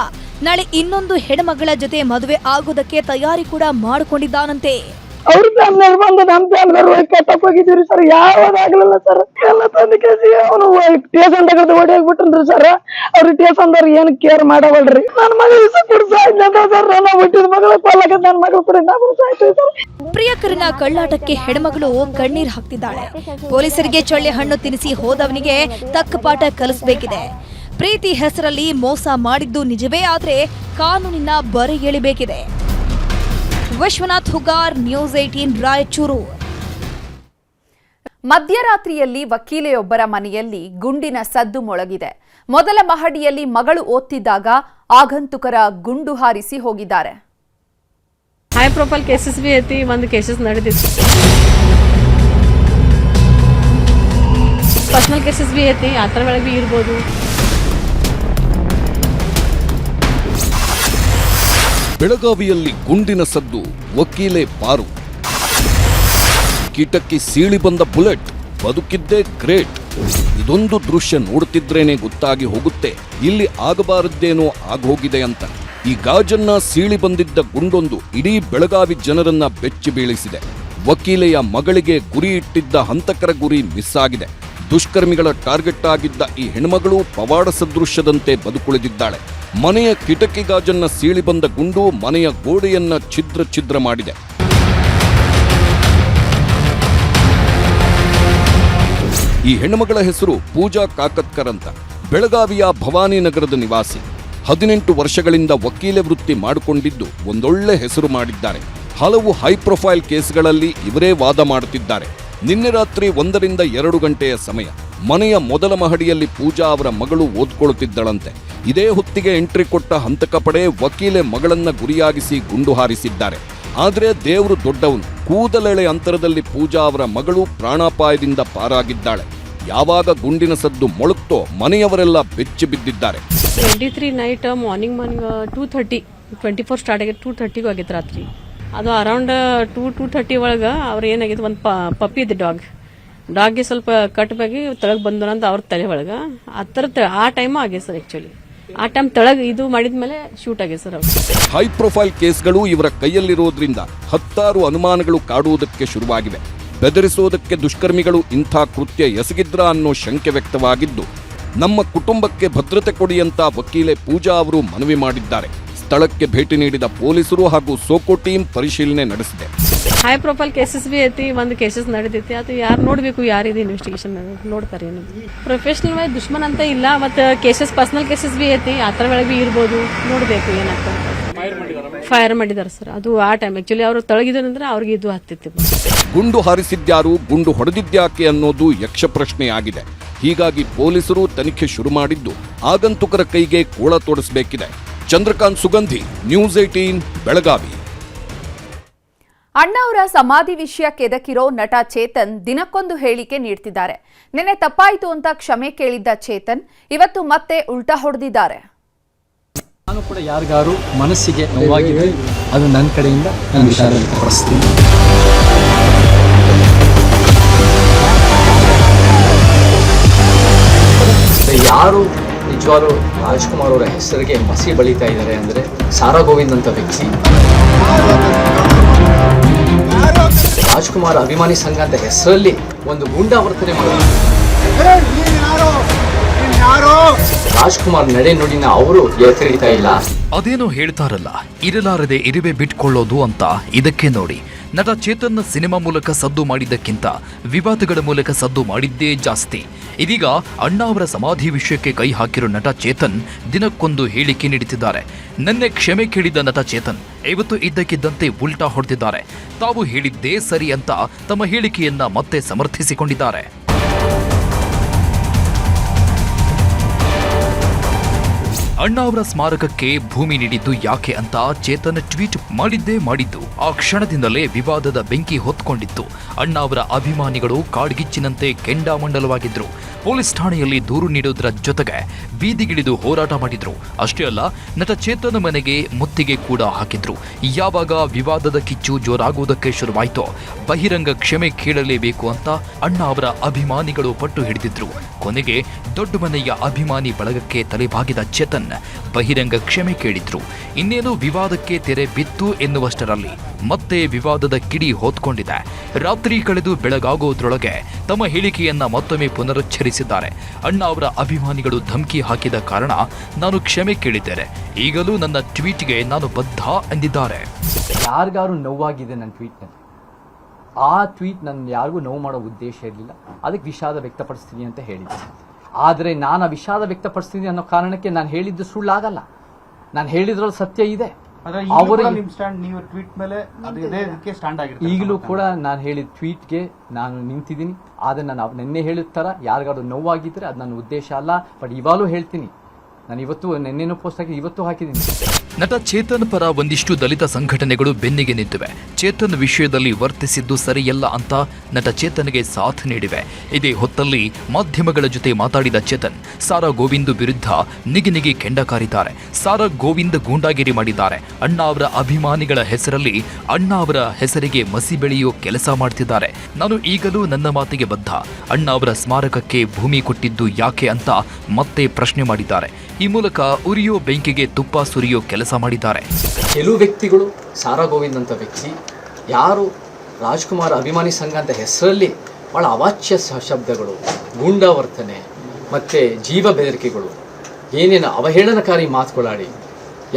ನಾಳೆ ಇನ್ನೊಂದು ಹೆಣ್ಮಗಳ ಜೊತೆ ಮದುವೆ ಆಗೋದಕ್ಕೆ ತಯಾರಿ ಕೂಡ ಮಾಡಿಕೊಂಡಿದ್ದಾನಂತೆ. ಅವ್ರ ಫ್ಯಾಮಿಲಿ ಬಂದು ನಮ್ಮ ಫ್ಯಾಮಿಲಿ ಕಟ್ಟಕ್ ಹೋಗಿದ್ದೀರಿ ಸರ್. ಯಾವ್ದಾಗ್ಲಿಲ್ಲ ಸರ್. ಎಲ್ಲ ತಂದು ಕೇಸಿ ಅವನು ಟೇಷನ್ ತಗದು ಹೊಡಿಯಾಗ್ಬಿಟ್ರಿ ಸರ್. ಅವ್ರ ಟೇಷನ್ದವ್ರು ಏನು ಕೇರ್ ಮಾಡವಲ್ರಿ. ನನ್ನ ಮಗಳು ಸರ್, ನನ್ನ ಹುಟ್ಟಿದ ಮಗಳು ಕೊಲ್ಲಕ ನನ್ನ ಮಗಳು ಪರಿಣಾಮ ಸಾಯ್ತು ಸರ್. ಪ್ರಿಯಕರನ ಕಳ್ಳಾಟಕ್ಕೆ ಹೆಣ್ಮಗಳು ಕಣ್ಣೀರ್ ಹಾಕ್ತಿದ್ದಾಳೆ. ಪೊಲೀಸರಿಗೆ ಚೊಳ್ಳೆ ಹಣ್ಣು ತಿನ್ನಿಸಿ ಹೋದವನಿಗೆ ತಕ್ಕ ಪಾಠ ಕಲಿಸಬೇಕಿದೆ. ಪ್ರೀತಿ ಹೆಸರಲ್ಲಿ ಮೋಸ ಮಾಡಿದ್ದು ನಿಜವೇ ಆದ್ರೆ ಕಾನೂನಿನ ಬರೆ ಎಳಿಬೇಕಿದೆ. ವಿಶ್ವನಾಥ್ ಹುಗಾರ್, ನ್ಯೂಸ್ 18 ರಾಯಚೂರು. ಮಧ್ಯರಾತ್ರಿಯಲ್ಲಿ ವಕೀಲೆಯೊಬ್ಬರ ಮನೆಯಲ್ಲಿ ಗುಂಡಿನ ಸದ್ದು ಮೊಳಗಿದೆ. ಮೊದಲ ಮಹಡಿಯಲ್ಲಿ ಮಗಳು ಓದ್ತಿದ್ದಾಗ ಆಗಂತುಕರ ಗುಂಡು ಹಾರಿಸಿ ಹೋಗಿದ್ದಾರೆ. ಹೈ ಪ್ರೊಫೈಲ್ ಕೇಸಸ್ ಬಿ ಐತಿ, ಒಂದು ಕೇಸಸ್ ನಡೆದಿತ್ತು. ಪರ್ಸನಲ್ ಕೇಸಸ್ ಬಿ ಐತಿ, ಆ ಥರ ಒಳಗೆ ಬಿ ಇರ್ಬೋದು. ಬೆಳಗಾವಿಯಲ್ಲಿ ಗುಂಡಿನ ಸದ್ದು, ವಕೀಲೆ ಪಾರು. ಕೀಟಕ್ಕೆ ಸೀಳಿ ಬಂದ ಬುಲೆಟ್, ಬದುಕಿದ್ದೇ ಗ್ರೇಟ್. ಇದೊಂದು ದೃಶ್ಯ ನೋಡುತ್ತಿದ್ರೇನೆ ಗೊತ್ತಾಗಿ ಹೋಗುತ್ತೆ ಇಲ್ಲಿ ಆಗಬಾರದ್ದೇನೋ ಆಗೋಗಿದೆ ಅಂತ. ಈ ಗಾಜನ್ನ ಸೀಳಿ ಬಂದಿದ್ದ ಗುಂಡೊಂದು ಇಡೀ ಬೆಳಗಾವಿ ಜನರನ್ನ ಬೆಚ್ಚಿ ಬೀಳಿಸಿದೆ. ವಕೀಲೆಯ ಮಗಳಿಗೆ ಗುರಿ ಇಟ್ಟಿದ್ದ ಹಂತಕರ ಗುರಿ ಮಿಸ್ ಆಗಿದೆ. ದುಷ್ಕರ್ಮಿಗಳ ಟಾರ್ಗೆಟ್ ಆಗಿದ್ದ ಈ ಹೆಣ್ಮಗಳು ಪವಾಡ ಸದೃಶ್ಯದಂತೆ ಬದುಕುಳಿದಿದ್ದಾಳೆ. ಮನೆಯ ಕಿಟಕಿ ಗಾಜನ್ನ ಸೀಳಿ ಬಂದ ಗುಂಡು ಮನೆಯ ಗೋಡೆಯನ್ನ ಛಿದ್ರ ಛಿದ್ರ ಮಾಡಿದೆ. ಈ ಹೆಣ್ಮಗಳ ಹೆಸರು ಪೂಜಾ ಕಾಕತ್ಕರ್ ಅಂತ. ಬೆಳಗಾವಿಯ ಭವಾನಿನಗರದ ನಿವಾಸಿ. 18 ವರ್ಷಗಳಿಂದ ವಕೀಲೆ ವೃತ್ತಿ ಮಾಡಿಕೊಂಡಿದ್ದು ಒಂದೊಳ್ಳೆ ಹೆಸರು ಮಾಡಿದ್ದಾರೆ. ಹಲವು ಹೈ ಪ್ರೊಫೈಲ್ ಕೇಸ್ಗಳಲ್ಲಿ ಇವರೇ ವಾದ ಮಾಡುತ್ತಿದ್ದಾರೆ. ನಿನ್ನೆ ರಾತ್ರಿ 1 ರಿಂದ 2 ಗಂಟೆಯ ಸಮಯ ಮನೆಯ ಮೊದಲ ಮಹಡಿಯಲ್ಲಿ ಪೂಜಾ ಅವರ ಮಗಳು ಓದ್ಕೊಳ್ತಿದ್ದಳಂತೆ. ಇದೇ ಹೊತ್ತಿಗೆ ಎಂಟ್ರಿ ಕೊಟ್ಟ ಹಂತಕ ಪಡೆ ವಕೀಲೆ ಮಗಳನ್ನ ಗುರಿಯಾಗಿಸಿ ಗುಂಡು ಹಾರಿಸಿದ್ದಾರೆ. ಆದರೆ ದೇವರು ದೊಡ್ಡವನು, ಕೂದಲೆಳೆ ಅಂತರದಲ್ಲಿ ಪೂಜಾ ಅವರ ಮಗಳು ಪ್ರಾಣಾಪಾಯದಿಂದ ಪಾರಾಗಿದ್ದಾಳೆ. ಯಾವಾಗ ಗುಂಡಿನ ಸದ್ದು ಮೊಳಗ್ತೋ ಮನೆಯವರೆಲ್ಲ ಬೆಚ್ಚಿ ಬಿದ್ದಿದ್ದಾರೆ. 23 ನೈಟ್ ಮಾರ್ನಿಂಗ್ 2:30 24 ಸ್ಟಾರ್ಟ್ ಆಗಿತ್ತು. 2:30 ಆಗಿತ್ತು ರಾತ್ರಿ. ಅದು ಅರೌಂಡ್ 2:30 ಒಳಗೆ ಅವ್ರು ಏನಾಗಿತ್ತು, ಒಂದು ಪಪ್ಪಿ ಇದೆ ಡಾಗ್ಗೆ ಸ್ವಲ್ಪ ಕಟ್ ಬಾಗಿ ತೆಳಗೆ ಬಂದ್ರು ಅಂತ ಅವ್ರ ತಲೆ ಒಳಗೆ ಆ ಟೈಮ್ ಆಗಿದೆ ಸರ್. ಆ್ಯಕ್ಚುಲಿ ಆ ಟೈಮ್ ತೆಳಗೆ ಇದು ಮಾಡಿದ್ಮೇಲೆ ಶೂಟ್ ಆಗಿದೆ ಸರ್. ಅವ್ರು ಹೈ ಪ್ರೊಫೈಲ್ ಕೇಸ್ಗಳು ಇವರ ಕೈಯಲ್ಲಿರೋದ್ರಿಂದ ಹತ್ತಾರು ಅನುಮಾನಗಳು ಕಾಡುವುದಕ್ಕೆ ಶುರುವಾಗಿವೆ. ಬೆದರಿಸೋದಕ್ಕೆ ದುಷ್ಕರ್ಮಿಗಳು ಇಂಥ ಕೃತ್ಯ ಎಸಗಿದ್ರ ಅನ್ನೋ ಶಂಕೆ ವ್ಯಕ್ತವಾಗಿದ್ದು, ನಮ್ಮ ಕುಟುಂಬಕ್ಕೆ ಭದ್ರತೆ ಕೊಡಿ ಅಂತ ವಕೀಲೆ ಪೂಜಾ ಅವರು ಮನವಿ ಮಾಡಿದ್ದಾರೆ. ಸ್ಥಳಕ್ಕೆ ಭೇಟಿ ನೀಡಿದ ಪೊಲೀಸರು ಹಾಗೂ ಸೋಕೋ ಟೀಮ್ ಪರಿಶೀಲನೆ ನಡೆಸಿದೆ. ಹೈ ಪ್ರೊಫೈಲ್ ಕೇಸಸ್ ಬಿ ಐತಿ, ಒಂದು ಕೇಸಸ್ ನಡೆದೈತಿ. ಅದು ಯಾರು ನೋಡಬೇಕು, ಯಾರಿದೆ ಇನ್ವೆಸ್ಟಿಗೇಷನ್ ನೋಡ್ತಾರೆ. ಏನು ಪ್ರೊಫೆಷನಲ್ ವೈಸ್ ದುಶ್ಮನ್ ಅಂತ ಇಲ್ಲ, ಮತ್ತು ಕೇಸಸ್ ಪರ್ಸನಲ್ ಕೇಸಸ್ ಬಿ ಐತಿ, ಆ ಥರ ಒಳಗೆ ಬಿ ಇರ್ಬೋದು. ನೋಡಬೇಕು ಏನಾಗ್ತದೆ. ಫೈರ್ ಮಾಡಿದ್ದಾರೆ ಸರ್. ಅದು ಆ ಟೈಮ್ ಆಕ್ಚುಲಿ ಅವರು ತೊಳಗಿದ್ರಂದ್ರೆ ಅವ್ರಿಗೆ ಇದು ಹತ್ತಿತ್ತು. ಗುಂಡು ಹಾರಿಸಿದ್ಯಾರು, ಗುಂಡು ಹೊಡೆದಿದ್ಯಾಕೆ ಅನ್ನೋದು ಯಕ್ಷ ಪ್ರಶ್ನೆಯಾಗಿದೆ. ಹೀಗಾಗಿ ಪೊಲೀಸರು ತನಿಖೆ ಶುರು ಮಾಡಿದ್ದು ಆಗಂತುಕರ ಕೈಗೆ ಕೋಳ ತೋಡಿಸಬೇಕಿದೆ. ಚಂದ್ರಕಾಂತ್ ಸುಗಂಧಿ, ನ್ಯೂಸ್ 18 ಬೆಳಗಾವಿ. ಅಣ್ಣಾವ್ರ ಸಮಾಧಿ ವಿಷಯ ಕೆದಕಿರೋ ನಟ ಚೇತನ್ ದಿನಕ್ಕೊಂದು ಹೇಳಿಕೆ ನೀಡ್ತಿದ್ದಾರೆ. ನಿನ್ನೆ ತಪ್ಪಾಯಿತು ಅಂತ ಕ್ಷಮೆ ಕೇಳಿದ್ದ ಚೇತನ್ ಇವತ್ತು ಮತ್ತೆ ಉಲ್ಟಾ ಹೊಡೆದಿದ್ದಾರೆ. ನಾನು ಕೂಡ ಯಾರಿಗಾರು ಮನಸ್ಸಿಗೆ ನೋವಾಗಿದೆ, ಅದು ನನ್ನ ಕಡೆಯಿಂದ ನಾನು ವಿಷಾದ ವ್ಯಕ್ತಪಡಿಸ್ತೀನಿ. ಯಾರು ನಿಜವಾಗ್ಲೂ ರಾಜ್ಕುಮಾರ್ ಅವರ ಹೆಸರಿಗೆ ಮಸಿ ಬಳಿತಾ ಇದ್ದಾರೆ ಅಂದರೆ ಸಾರಾ ಗೋವಿಂದ್ ಅಂತ ವ್ಯಕ್ತಿ. ರಾಜ್ಕುಮಾರ್ ಅಭಿಮಾನಿ ಸಂಘ ಅಂತ ಹೆಸರಲ್ಲಿ ಒಂದು ಗೂಂಡಾವರ್ತನೆ ಮಾಡಿದ್ರು. ರಾಜ್ಕುಮಾರ್ ನಡೆ ನುಡಿನ ಅವರು ಎತ್ತರಿತಾ ಇಲ್ಲ. ಅದೇನೋ ಹೇಳ್ತಾರಲ್ಲ, ಇರಲಾರದೆ ಇರುವೆ ಬಿಟ್ಕೊಳ್ಳೋದು ಅಂತ. ಇದಕ್ಕೆ ನೋಡಿ, ನಟ ಚೇತನ್ ಸಿನಿಮಾ ಮೂಲಕ ಸದ್ದು ಮಾಡಿದ್ದಕ್ಕಿಂತ ವಿವಾದಗಳ ಮೂಲಕ ಸದ್ದು ಮಾಡಿದ್ದೇ ಜಾಸ್ತಿ. ಇದೀಗ ಅಣ್ಣಾ ಅವರ ಸಮಾಧಿ ವಿಷಯಕ್ಕೆ ಕೈ ಹಾಕಿರೋ ನಟ ಚೇತನ್ ದಿನಕ್ಕೊಂದು ಹೇಳಿಕೆ ನೀಡುತ್ತಿದ್ದಾರೆ. ನಿನ್ನೆ ಕ್ಷಮೆ ಕೇಳಿದ ನಟ ಚೇತನ್ ಇವತ್ತು ಇದ್ದಕ್ಕಿದ್ದಂತೆ ಉಲ್ಟಾ ಹೊಡೆದಿದ್ದಾರೆ. ತಾವು ಹೇಳಿದ್ದೇ ಸರಿ ಅಂತ ತಮ್ಮ ಹೇಳಿಕೆಯನ್ನ ಮತ್ತೆ ಸಮರ್ಥಿಸಿಕೊಂಡಿದ್ದಾರೆ. ಅಣ್ಣಾ ಅವರ ಸ್ಮಾರಕಕ್ಕೆ ಭೂಮಿ ನೀಡಿದ್ದು ಯಾಕೆ ಅಂತ ಚೇತನ್ ಟ್ವೀಟ್ ಮಾಡಿದ್ದು ಆ ಕ್ಷಣದಿಂದಲೇ ವಿವಾದದ ಬೆಂಕಿ ಹೊತ್ಕೊಂಡಿತ್ತು. ಅಣ್ಣಾ ಅವರ ಅಭಿಮಾನಿಗಳು ಕಾಡ್ಗಿಚ್ಚಿನಂತೆ ಕೆಂಡಾಮಂಡಲವಾಗಿದ್ರು. ಪೊಲೀಸ್ ಠಾಣೆಯಲ್ಲಿ ದೂರು ನೀಡೋದರ ಜೊತೆಗೆ ಬೀದಿಗಿಳಿದು ಹೋರಾಟ ಮಾಡಿದ್ರು. ಅಷ್ಟೇ ಅಲ್ಲ, ನಟ ಚೇತನ್ ಮನೆಗೆ ಮುತ್ತಿಗೆ ಕೂಡ ಹಾಕಿದ್ರು. ಯಾವಾಗ ವಿವಾದದ ಕಿಚ್ಚು ಜೋರಾಗುವುದಕ್ಕೆ ಶುರುವಾಯಿತೋ ಬಹಿರಂಗ ಕ್ಷಮೆ ಕೇಳಲೇಬೇಕು ಅಂತ ಅಣ್ಣಾ ಅವರ ಅಭಿಮಾನಿಗಳು ಪಟ್ಟು ಹಿಡಿದಿದ್ರು. ಕೊನೆಗೆ ದೊಡ್ಡ ಮನೆಯ ಅಭಿಮಾನಿ ಬಳಗಕ್ಕೆ ತಲೆಬಾಗಿದ ಚೇತನ್ ಬಹಿರಂಗ ಕ್ಷಮೆ ಕೇಳಿದ್ರು. ಇನ್ನೇನು ವಿವಾದಕ್ಕೆ ತೆರೆ ಬಿತ್ತು ಎನ್ನುವಷ್ಟರಲ್ಲಿ ಮತ್ತೆ ವಿವಾದದ ಕಿಡಿ ಹೊತ್ಕೊಂಡಿದೆ. ರಾತ್ರಿ ಕಳೆದು ಬೆಳಗಾಗೋದ್ರೊಳಗೆ ತಮ್ಮ ಹೇಳಿಕೆಯನ್ನ ಮತ್ತೊಮ್ಮೆ ಪುನರುಚ್ಚರಿಸಿದ್ದಾರೆ. ಅಣ್ಣಾ ಅವರ ಅಭಿಮಾನಿಗಳು ಧಮಕಿ ಹಾಕಿದ ಕಾರಣ ನಾನು ಕ್ಷಮೆ ಕೇಳಿದ್ದೇನೆ. ಈಗಲೂ ನನ್ನ ಟ್ವೀಟ್ಗೆ ನಾನು ಬದ್ಧ ಎಂದಿದ್ದಾರೆ. ಯಾರಿಗಾರು ನೋವಾಗಿದೆ ನನ್ನ ಟ್ವೀಟ್ನಲ್ಲಿ. ಆ ಟ್ವೀಟ್ ನನ್ನ ಯಾರಿಗೂ ನೋವು ಮಾಡೋ ಉದ್ದೇಶ ಇರಲಿಲ್ಲ. ಅದಕ್ಕೆ ವಿಷಾದ ವ್ಯಕ್ತಪಡಿಸ್ತೀನಿ ಅಂತ ಹೇಳಿದ್ದೆ. ಆದರೆ ನಾನು ಆ ವಿಷಾದ ವ್ಯಕ್ತಪಡಿಸ್ತೀನಿ ಅನ್ನೋ ಕಾರಣಕ್ಕೆ ನಾನು ಹೇಳಿದ್ದು ಸುಳ್ಳಾಗಲ್ಲ. ನಾನು ಹೇಳಿದ್ರಲ್ಲಿ ಸತ್ಯ ಇದೆ. ಈಗಲೂ ಕೂಡ ನಾನು ಹೇಳಿದ ಟ್ವೀಟ್ಗೆ ನಾನು ನಿಂತಿದ್ದೀನಿ. ಆದರೆ ನಾನು ನಿನ್ನೆ ಹೇಳಿದ ಥರ ಯಾರಿಗಾದ್ರು ನೋವಾಗಿದ್ರೆ ಅದು ನನ್ನ ಉದ್ದೇಶ ಅಲ್ಲ. ಬಟ್ ಇವಾಗಲೂ ಹೇಳ್ತೀನಿ, ನಾನು ಇವತ್ತು ನಿನ್ನೆನೂ ಪೋಸ್ಟ್ ಹಾಕಿ ಇವತ್ತು ಹಾಕಿದ್ದೀನಿ. ನಟ ಚೇತನ್ ಪರ ಒಂದಿಷ್ಟು ದಲಿತ ಸಂಘಟನೆಗಳು ಬೆನ್ನಿಗೆ ನಿಂತಿವೆ. ಚೇತನ್ ವಿಷಯದಲ್ಲಿ ವರ್ತಿಸಿದ್ದು ಸರಿಯಲ್ಲ ಅಂತ ನಟ ಚೇತನ್ಗೆ ಸಾಥ್ ನೀಡಿವೆ. ಇದೇ ಹೊತ್ತಲ್ಲಿ ಮಾಧ್ಯಮಗಳ ಜೊತೆ ಮಾತಾಡಿದ ಚೇತನ್ ಸಾರಾ ಗೋವಿಂದ್ ವಿರುದ್ಧ ನಿಗಿ ಕೆಂಡ ಕಾರಿದ್ದಾರೆ. ಸಾರಾ ಗೋವಿಂದ್ ಗೂಂಡಾಗಿರಿ ಮಾಡಿದ್ದಾರೆ. ಅಣ್ಣಾ ಅವರ ಅಭಿಮಾನಿಗಳ ಹೆಸರಲ್ಲಿ ಅಣ್ಣಾ ಅವರ ಹೆಸರಿಗೆ ಮಸಿ ಬೆಳೆಯೋ ಕೆಲಸ ಮಾಡ್ತಿದ್ದಾರೆ. ನಾನು ಈಗಲೂ ನನ್ನ ಮಾತಿಗೆ ಬದ್ಧ. ಅಣ್ಣಾ ಅವರ ಸ್ಮಾರಕಕ್ಕೆ ಭೂಮಿ ಕೊಟ್ಟಿದ್ದು ಯಾಕೆ ಅಂತ ಮತ್ತೆ ಪ್ರಶ್ನೆ ಮಾಡಿದ್ದಾರೆ. ಈ ಮೂಲಕ ಉರಿಯೋ ಬೆಂಕಿಗೆ ತುಪ್ಪ ಸುರಿಯೋ ಕೆಲಸ ಮಾಡಿದ್ದಾರೆ. ಕೆಲವು ವ್ಯಕ್ತಿಗಳು, ಸಾರಾ ಗೋವಿಂದ್ ಅಂತ ವ್ಯಕ್ತಿ, ಯಾರು ರಾಜ್ಕುಮಾರ್ ಅಭಿಮಾನಿ ಸಂಘ ಅಂತ ಹೆಸರಲ್ಲಿ ಭಾಳ ಅವಾಚ್ಯ ಶಬ್ದಗಳು, ಗೂಂಡಾವರ್ತನೆ ಮತ್ತು ಜೀವ ಬೆದರಿಕೆಗಳು, ಏನೇನು ಅವಹೇಳನಕಾರಿ ಮಾತುಗಳಾಡಿ,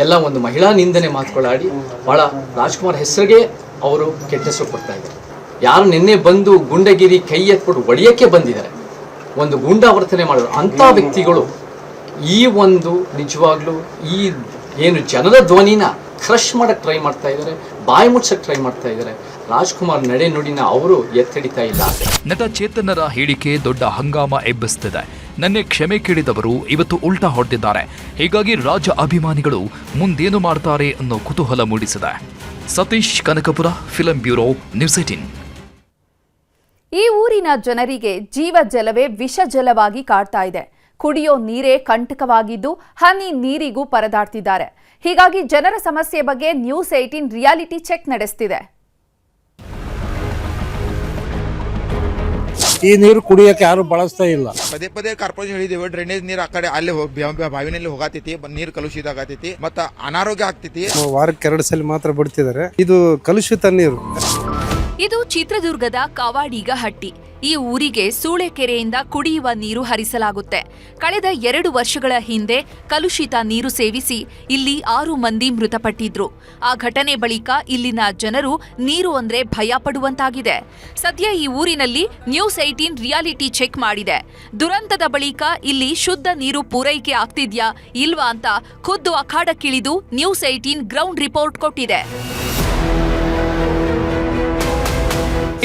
ಎಲ್ಲ ಒಂದು ಮಹಿಳಾ ನಿಂದನೆ ಮಾತುಗಳಾಡಿ ಭಾಳ ರಾಜ್ಕುಮಾರ್ ಹೆಸರಿಗೆ ಅವರು ಕೆಟ್ಟ ಹೆಸರು ಕೊಡ್ತಾ ಇದ್ದಾರೆ. ಯಾರು ನಿನ್ನೆ ಬಂದು ಗುಂಡಗಿರಿ ಕೈ ಎತ್ಬಿಟ್ಟು ಒಡೆಯೋಕ್ಕೆ ಬಂದಿದ್ದಾರೆ, ಒಂದು ಗೂಂಡಾವರ್ತನೆ ಮಾಡೋರು, ಅಂಥ ವ್ಯಕ್ತಿಗಳು ಈ ಒಂದು ನಿಜವಾಗ್ಲೂ ಈ ಏನು ಜನರ ಧ್ವನಿನ ಕ್ರಶ್ ಮಾಡಕ್ಕೆ ಟ್ರೈ ಮಾಡ್ತಾ ಇದ್ದಾರೆ, ಬಾಯಿ ಮುಚ್ಚಕ್ಕೆ ಟ್ರೈ ಮಾಡ್ತಾ ಇದ್ದಾರೆ. ರಾಜ್ಕುಮಾರ್ ನಡೆ ನುಡಿನ ಅವರು ಎತ್ತಿಡಿತಾ ಇಲ್ಲ. ನಟ ಚೇತನ್ನರ ಹೇಳಿಕೆ ದೊಡ್ಡ ಹಂಗಾಮ ಎಬ್ಬಿಸುತ್ತಿದೆ. ನನ್ನೆ ಕ್ಷಮೆ ಕೇಳಿದವರು ಇವತ್ತು ಉಲ್ಟಾ ಹೊಡೆದಿದ್ದಾರೆ. ಹೀಗಾಗಿ ರಾಜ ಅಭಿಮಾನಿಗಳು ಮುಂದೇನು ಮಾಡ್ತಾರೆ ಅನ್ನೋ ಕುತೂಹಲ ಮೂಡಿಸಿದೆ. Satish Kanakapura, film bureau, news 18. ಈ ಊರಿನ ಜನರಿಗೆ ಜೀವ ಜಲವೇ ವಿಷ ಜಲವಾಗಿ ಕಾಡ್ತಾ ಇದೆ. ಕುಡಿಯೋ ನೀರೇ ಕಂಟಕವಾಗಿದ್ದು ಹನಿ ನೀರಿಗೂ ಪರದಾಡ್ತಿದ್ದಾರೆ. ಹೀಗಾಗಿ ಜನರ ಸಮಸ್ಯೆ ಬಗ್ಗೆ ನ್ಯೂಸ್ 18 ರಿಯಾಲಿಟಿ ಚೆಕ್ ನಡೆಸ್ತಿದೆ. ಈ ನೀರು ಕುಡಿಯಕ್ಕೆ ಯಾರು ಬಳಸ್ತಾ ಇಲ್ಲ. ಪದೇ ಪದೇ ಕಾರ್ಪೊರೇಷನ್ ಹೇಳಿದೇವೆ, ಡ್ರೈನೇಜ್ ನೀರು ಆ ಕಡೆ ಅಲ್ಲಿ ಬಾವಿನಲ್ಲಿ ಹೋಗತೈತಿ, ನೀರು ಕಲುಷಿತ ಆಗತೈತಿ, ಮತ್ತ ಅನಾರೋಗ್ಯ ಆಗ್ತೈತಿ. ವಾರಕ್ಕೆ 2 ಸಲ ಮಾತ್ರ ಬಿಡ್ತಿದ್ದಾರೆ. ಇದು ಕಲುಷಿತ ನೀರು. ಇದು ಚಿತ್ರದುರ್ಗದ ಕಾವಾಡಿಗ ಹಟ್ಟಿ. ಈ ಊರಿಗೆ ಸೂಳೆಕೆರೆಯಿಂದ ಕುಡಿಯುವ ನೀರು ಹರಿಸಲಾಗುತ್ತೆ. ಕಳೆದ 2 ವರ್ಷಗಳ ಹಿಂದೆ ಕಲುಷಿತ ನೀರು ಸೇವಿಸಿ ಇಲ್ಲಿ 6 ಮಂದಿ ಮೃತಪಟ್ಟಿದ್ರು. ಆ ಘಟನೆ ಬಳಿಕ ಇಲ್ಲಿನ ಜನರು ನೀರು ಅಂದ್ರೆ ಭಯ ಪಡುವಂತಾಗಿದೆ. ಸದ್ಯ ಈ ಊರಿನಲ್ಲಿ ನ್ಯೂಸ್ 18 ರಿಯಾಲಿಟಿ ಚೆಕ್ ಮಾಡಿದೆ. ದುರಂತದ ಬಳಿಕ ಇಲ್ಲಿ ಶುದ್ಧ ನೀರು ಪೂರೈಕೆ ಆಗ್ತಿದ್ಯಾ ಇಲ್ವಾ ಅಂತ ಖುದ್ದು ಅಖಾಡಕ್ಕಿಳಿದು ನ್ಯೂಸ್ 18 ಗ್ರೌಂಡ್ ರಿಪೋರ್ಟ್ ಕೊಟ್ಟಿದೆ.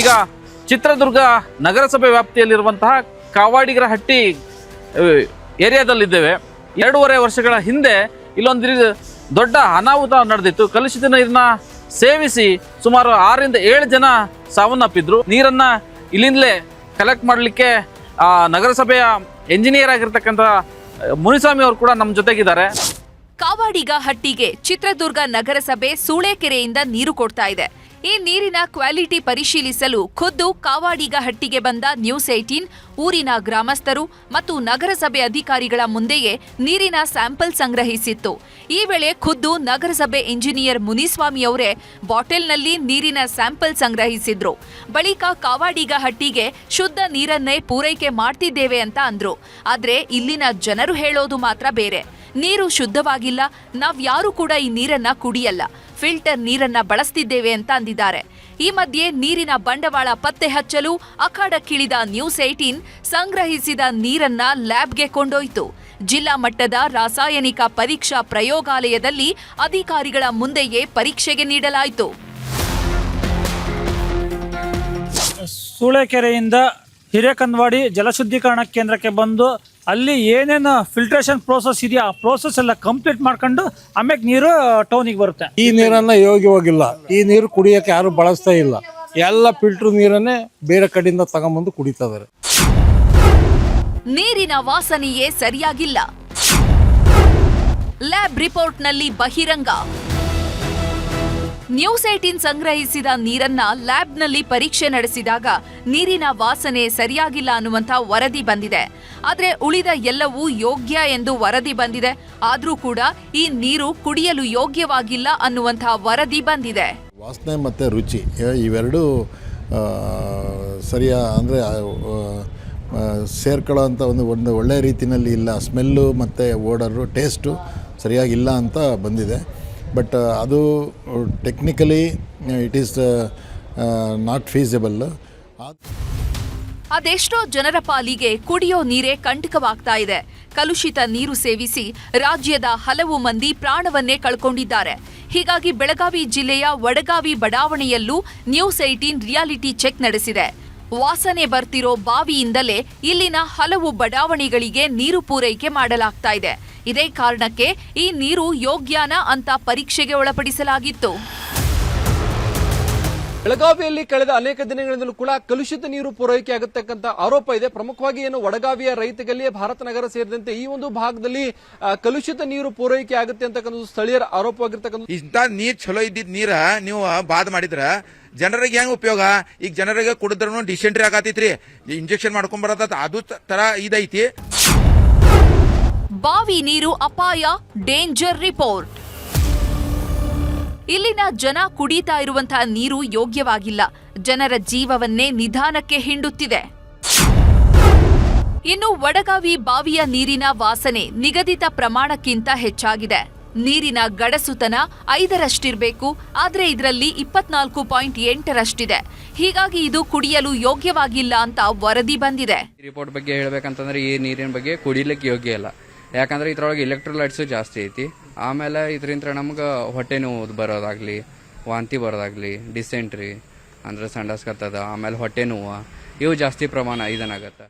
ಈಗ ಚಿತ್ರದುರ್ಗ ನಗರಸಭೆ ವ್ಯಾಪ್ತಿಯಲ್ಲಿರುವಂತಹ ಕಾವಾಡಿಗರ ಹಟ್ಟಿ ಏರಿಯಾದಲ್ಲಿದ್ದೇವೆ. 2.5 ವರ್ಷಗಳ ಹಿಂದೆ ಇಲ್ಲೊಂದು ದೊಡ್ಡ ಅನಾಹುತ ನಡೆದಿತ್ತು. ಕಲುಷಿತ ನೀರನ್ನ ಸೇವಿಸಿ ಸುಮಾರು 6ರಿಂದ 7 ಜನ ಸಾವನ್ನಪ್ಪಿದ್ರು. ನೀರನ್ನ ಇಲ್ಲಿಂದಲೇ ಕಲೆಕ್ಟ್ ಮಾಡಲಿಕ್ಕೆ ನಗರಸಭೆಯ ಎಂಜಿನಿಯರ್ ಆಗಿರ್ತಕ್ಕಂಥ ಮುನಿಸ್ವಾಮಿ ಅವರು ಕೂಡ ನಮ್ಮ ಜೊತೆಗಿದ್ದಾರೆ. ಕಾವಾಡಿಗ ಹಟ್ಟಿಗೆ ಚಿತ್ರದುರ್ಗ ನಗರಸಭೆ ಸೂಳೆಕೆರೆಯಿಂದ ನೀರು ಕೊಡ್ತಾ ಇದೆ. ಈ ನೀರಿನ ಕ್ವಾಲಿಟಿ ಪರಿಶೀಲಿಸಲು ಖುದ್ದು ಕಾವಾಡಿಗ ಹಟ್ಟಿಗೆ ಬಂದ ನ್ಯೂಸ್ 18 ಊರಿನ ಗ್ರಾಮಸ್ಥರು ಮತ್ತು ನಗರಸಭೆ ಅಧಿಕಾರಿಗಳ ಮುಂದೆಯೇ ನೀರಿನ ಸ್ಯಾಂಪಲ್ ಸಂಗ್ರಹಿಸಿತ್ತು. ಈ ವೇಳೆ ಖುದ್ದು ನಗರಸಭೆ ಇಂಜಿನಿಯರ್ ಮುನಿಸ್ವಾಮಿ ಅವರೇ ಬಾಟಲ್ನಲ್ಲಿ ನೀರಿನ ಸ್ಯಾಂಪಲ್ ಸಂಗ್ರಹಿಸಿದ್ರು. ಬಳಿಕ ಕಾವಾಡಿಗ ಹಟ್ಟಿಗೆ ಶುದ್ಧ ನೀರನ್ನೇ ಪೂರೈಕೆ ಮಾಡ್ತಿದ್ದೇವೆ ಅಂತ ಅಂದ್ರು. ಆದ್ರೆ ಇಲ್ಲಿನ ಜನರು ಹೇಳೋದು ಮಾತ್ರ ಬೇರೆ. ನೀರು ಶುದ್ಧವಾಗಿಲ್ಲ, ನಾವ್ಯಾರೂ ಕೂಡ ಈ ನೀರನ್ನ ಕುಡಿಯಲ್ಲ, ಫಿಲ್ಟರ್ ನೀರನ್ನ ಬಳಸ್ತಿದ್ದೇವೆ ಅಂತ ಅಂದಿದ್ದಾರೆ. ಈ ಮಧ್ಯೆ ನೀರಿನ ಬಂಡವಾಳ ಪತ್ತೆ ಹಚ್ಚಲು ಅಖಾಡಕ್ಕಿಳಿದ ನ್ಯೂಸ್ 18 ಸಂಗ್ರಹಿಸಿದ ನೀರನ್ನ ಲ್ಯಾಬ್ಗೆ ಕೊಂಡೊಯ್ತು. ಜಿಲ್ಲಾ ಮಟ್ಟದ ರಾಸಾಯನಿಕ ಪರೀಕ್ಷಾ ಪ್ರಯೋಗಾಲಯದಲ್ಲಿ ಅಧಿಕಾರಿಗಳ ಮುಂದೆಯೇ ಪರೀಕ್ಷೆಗೆ ನೀಡಲಾಯಿತು. ಸೂಳೆಕೆರೆಯಿಂದ ಹಿರೇಕಂದವಾಡಿ ಜಲಶುದ್ಧೀಕರಣ ಕೇಂದ್ರಕ್ಕೆ ಬಂದು ಅಲ್ಲಿ ಏನೇನು ಫಿಲ್ಟ್ರೇಷನ್ ಪ್ರೋಸೆಸ್ ಇದೆಯಾ ಆ ಪ್ರೋಸೆಸ್ ಎಲ್ಲ ಕಂಪ್ಲೀಟ್ ಮಾಡ್ಕೊಂಡು ಆಮೇಲೆ ನೀರು ಟೌನಿಗೆ ಬರುತ್ತೆ. ಈ ನೀರನ್ನ ಯೋಗ್ಯವಾಗಿಲ್ಲ. ಈ ನೀರು ಕುಡಿಯಕ್ಕೆ ಯಾರು ಬಳಸ್ತಾ ಇಲ್ಲ. ಎಲ್ಲ ಫಿಲ್ಟರ್ ನೀರನ್ನೇ ಬೇರೆ ಕಡೆಯಿಂದ ತಗೊಂಬಂದು ಕುಡಿತಾ ಇದ್ದಾರೆ. ನೀರಿನ ವಾಸನೆಯೇ ಸರಿಯಾಗಿಲ್ಲ. ಲ್ಯಾಬ್ ರಿಪೋರ್ಟ್ನಲ್ಲಿ ಬಹಿರಂಗ. ನ್ಯೂಸ್ 18 ಸಂಗ್ರಹಿಸಿದ ನೀರನ್ನ ಲ್ಯಾಬ್ನಲ್ಲಿ ಪರೀಕ್ಷೆ ನಡೆಸಿದಾಗ ನೀರಿನ ವಾಸನೆ ಸರಿಯಾಗಿಲ್ಲ ಅನ್ನುವಂಥ ವರದಿ ಬಂದಿದೆ. ಆದರೆ ಉಳಿದ ಎಲ್ಲವೂ ಯೋಗ್ಯ ಎಂದು ವರದಿ ಬಂದಿದೆ. ಆದರೂ ಕೂಡ ಈ ನೀರು ಕುಡಿಯಲು ಯೋಗ್ಯವಾಗಿಲ್ಲ ಅನ್ನುವಂಥ ವರದಿ ಬಂದಿದೆ. ವಾಸನೆ ಮತ್ತು ರುಚಿ ಇವೆರಡೂ ಅಂದರೆ ಸೇರ್ಕೊಳ್ಳೋ ಅಂಥ ಒಂದು ಒಳ್ಳೆಯ ರೀತಿಯಲ್ಲಿ ಇಲ್ಲ. ಸ್ಮೆಲ್ಲು ಮತ್ತು ಓಡರು ಟೇಸ್ಟು ಸರಿಯಾಗಿಲ್ಲ ಅಂತ ಬಂದಿದೆ. ಬಟ್ ಅದು technically it is not feasible. ಅದೆಷ್ಟೋ ಜನರ ಪಾಲಿಗೆ ಕುಡಿಯೋ ನೀರೇ ಕಂಟಕವಾಗ್ತಾ ಇದೆ. ಕಲುಷಿತ ನೀರು ಸೇವಿಸಿ ರಾಜ್ಯದ ಹಲವು ಮಂದಿ ಪ್ರಾಣವನ್ನೇ ಕಳ್ಕೊಂಡಿದ್ದಾರೆ. ಹೀಗಾಗಿ ಬೆಳಗಾವಿ ಜಿಲ್ಲೆಯ ವಡಗಾವಿ ಬಡಾವಣೆಯಲ್ಲೂ ನ್ಯೂಸ್ 18 ರಿಯಾಲಿಟಿ ಚೆಕ್ ನಡೆಸಿದೆ. ವಾಸನೆ ಬರ್ತಿರೋ ಬಾವಿಯಿಂದಲೇ ಇಲ್ಲಿನ ಹಲವು ಬಡಾವಣೆಗಳಿಗೆ ನೀರು ಪೂರೈಕೆ ಮಾಡಲಾಗ್ತಾ ಇದೆ. ಇದೇ ಕಾರಣಕ್ಕೆ ಈ ನೀರು ಯೋಗ್ಯನಾ ಅಂತ ಪರೀಕ್ಷೆಗೆ ಒಳಪಡಿಸಲಾಗಿತ್ತು. ಬೆಳಗಾವಿಯಲ್ಲಿ ಕಳೆದ ಅನೇಕ ದಿನಗಳಿಂದಲೂ ಕೂಡ ಕಲುಷಿತ ನೀರು ಪೂರೈಕೆ ಆಗತಕ್ಕಂಥ ಆರೋಪ ಇದೆ. ಪ್ರಮುಖವಾಗಿ ಏನು ವಡಗಾವಿಯ ರೈತಗಲ್ಲಿ ಭಾರತ ನಗರ ಸೇರಿದಂತೆ ಈ ಒಂದು ಭಾಗದಲ್ಲಿ ಕಲುಷಿತ ನೀರು ಪೂರೈಕೆ ಆಗುತ್ತೆ ಅಂತಕ್ಕಂಥ ಸ್ಥಳೀಯರ ಆರೋಪವಾಗಿರ್ತಕ್ಕಂಥ ಇಂಥ ನೀರ್ ಚಲೋ ಇದ್ದಿದ್ ನೀರ ನೀವು ಬಾದ್ ಮಾಡಿದ್ರ ಜನರಿಗೆ ಹೆಂಗ್ ಉಪಯೋಗ? ಈಗ ಜನರಿಗೆ ಕುಡಿದ್ರೂ ಡಿಸೆಂಟ್ರಿ ಆಗತೈತ್ರಿ, ಇಂಜೆಕ್ಷನ್ ಮಾಡ್ಕೊಂಡ್ ಬರತ್ತ, ಅದು ತರ ಇದೈತಿ. ಬಾವಿ ನೀರು ಅಪಾಯ, ಡೇಂಜರ್ ರಿಪೋರ್ಟ್. ಇಲ್ಲಿನ ಜನ ಕುಡಿತಾ ಇರುವಂತಹ ನೀರು ಯೋಗ್ಯವಾಗಿಲ್ಲ. ಜನರ ಜೀವವನ್ನೇ ನಿಧಾನಕ್ಕೆ ಹಿಂಡುತ್ತಿದೆ. ಇನ್ನು ವಡಗಾವಿ ಬಾವಿಯ ನೀರಿನ ವಾಸನೆ ನಿಗದಿತ ಪ್ರಮಾಣಕ್ಕಿಂತ ಹೆಚ್ಚಾಗಿದೆ. ನೀರಿನ ಗಡಸುತನ 5ರಷ್ಟಿರಬೇಕು, ಆದರೆ ಇದರಲ್ಲಿ 24.8ರಷ್ಟಿದೆ. ಹೀಗಾಗಿ ಇದು ಕುಡಿಯಲು ಯೋಗ್ಯವಾಗಿಲ್ಲ ಅಂತ ವರದಿ ಬಂದಿದೆ. ರಿಪೋರ್ಟ್ ಬಗ್ಗೆ ಹೇಳಬೇಕಂತಂದ್ರೆ ಈ ನೀರಿನ ಬಗ್ಗೆ ಕುಡಿಲಿಕ್ಕೆ ಯೋಗ್ಯ ಇಲ್ಲ. ಯಾಕಂದ್ರೆ ಇದ್ರೊಳಗೆ ಎಲೆಕ್ಟ್ರೋಲೈಟ್ಸು ಜಾಸ್ತಿ ಐತಿ. ಆಮೇಲೆ ಇದರಿಂದ ನಮ್ಗೆ ಹೊಟ್ಟೆ ನೋವು ಬರೋದಾಗ್ಲಿ, ವಾಂತಿ ಬರೋದಾಗ್ಲಿ, ಡಿಸೆಂಟ್ರಿ ಅಂದ್ರೆ ಸಂಡಾಸ್ ಕತ್ತದ, ಆಮೇಲೆ ಹೊಟ್ಟೆ ನೋವು ಇವು ಜಾಸ್ತಿ ಪ್ರಮಾಣ ಇದನ್ನಾಗತ್ತೆ.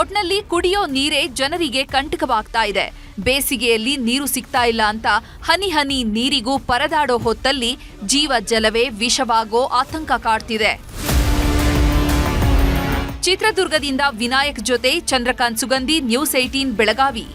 ಒಟ್ನಲ್ಲಿ ಕುಡಿಯೋ ನೀರೇ ಜನರಿಗೆ ಕಂಟಕವಾಗ್ತಾ ಇದೆ. ಬೇಸಿಗೆಯಲ್ಲಿ ನೀರು ಸಿಗ್ತಾ ಇಲ್ಲ ಅಂತ ಹನಿ ಹನಿ ನೀರಿಗೂ ಪರದಾಡೋ ಹೊತ್ತಲ್ಲಿ ಜೀವ ಜಲವೇ ವಿಷವಾಗೋ ಆತಂಕ ಕಾಡ್ತಿದೆ. ಚಿತ್ರದುರ್ಗದಿಂದ ವಿನಾಯಕ್ ಜೊತೆ ಚಂದ್ರಕಾಂತ್ ಸುಗಂಧಿ, ನ್ಯೂಸ್ 18 ಬೆಳಗಾವಿ.